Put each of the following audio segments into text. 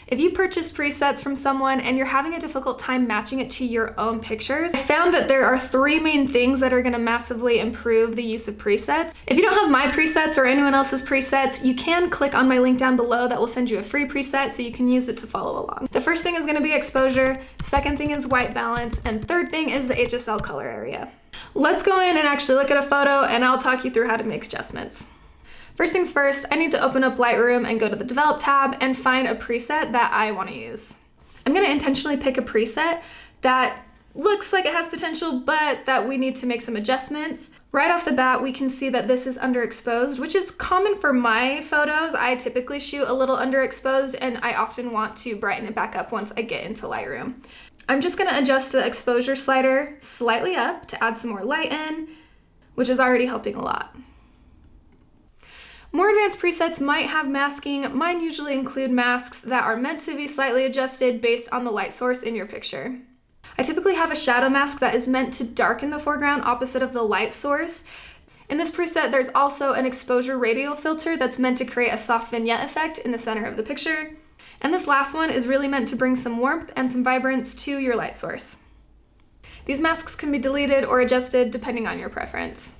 If you purchase presets from someone and you're having a difficult time matching it to your own pictures, I found that there are 3 main things that are gonna massively improve the use of presets. If you don't have my presets or anyone else's presets, you can click on my link down below that will send you a free preset so you can use it to follow along. The first thing is gonna be exposure, second thing is white balance, and third thing is the HSL color area. Let's go in and actually look at a photo and I'll talk you through how to make adjustments. First things first, I need to open up Lightroom and go to the Develop tab and find a preset that I want to use. I'm going to intentionally pick a preset that looks like it has potential, but that we need to make some adjustments. Right off the bat, we can see that this is underexposed, which is common for my photos. I typically shoot a little underexposed and I often want to brighten it back up once I get into Lightroom. I'm just going to adjust the exposure slider slightly up to add some more light in, which is already helping a lot. More advanced presets might have masking. Mine usually include masks that are meant to be slightly adjusted based on the light source in your picture. I typically have a shadow mask that is meant to darken the foreground opposite of the light source. In this preset, there's also an exposure radial filter that's meant to create a soft vignette effect in the center of the picture. And this last one is really meant to bring some warmth and some vibrance to your light source. These masks can be deleted or adjusted depending on your preference.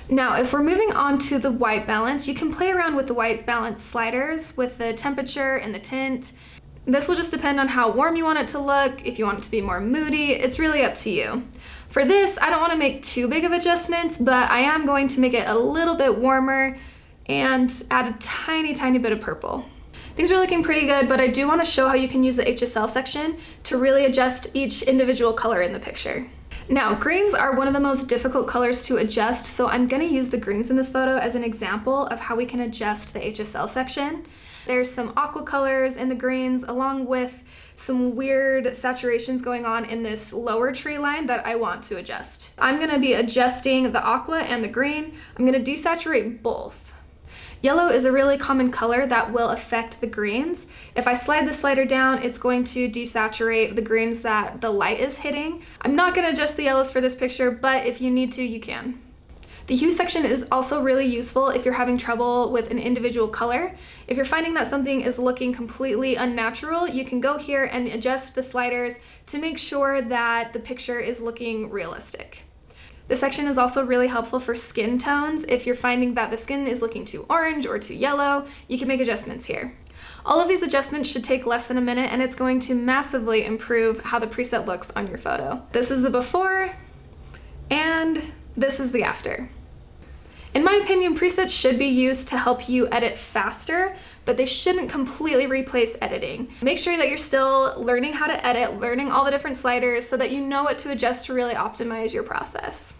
Now, if we're moving on to the white balance, you can play around with the white balance sliders with the temperature and the tint. This will just depend on how warm you want it to look, if you want it to be more moody, it's really up to you. For this, I don't want to make too big of adjustments, but I am going to make it a little bit warmer and add a tiny bit of purple. Things are looking pretty good, but I do want to show how you can use the HSL section to really adjust each individual color in the picture. Now, greens are one of the most difficult colors to adjust, so I'm going to use the greens in this photo as an example of how we can adjust the HSL section. There's some aqua colors in the greens, along with some weird saturations going on in this lower tree line that I want to adjust. I'm going to be adjusting the aqua and the green. I'm going to desaturate both. Yellow is a really common color that will affect the greens. If I slide the slider down, it's going to desaturate the greens that the light is hitting. I'm not going to adjust the yellows for this picture, but if you need to, you can. The hue section is also really useful if you're having trouble with an individual color. If you're finding that something is looking completely unnatural, you can go here and adjust the sliders to make sure that the picture is looking realistic. This section is also really helpful for skin tones. If you're finding that the skin is looking too orange or too yellow, you can make adjustments here. All of these adjustments should take less than a minute, and it's going to massively improve how the preset looks on your photo. This is the before, and this is the after. In my opinion, presets should be used to help you edit faster, but they shouldn't completely replace editing. Make sure that you're still learning how to edit, learning all the different sliders so that you know what to adjust to really optimize your process.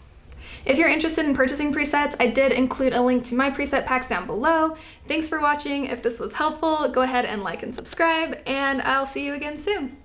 If you're interested in purchasing presets, I did include a link to my preset packs down below. Thanks for watching. If this was helpful, go ahead and like and subscribe, and I'll see you again soon.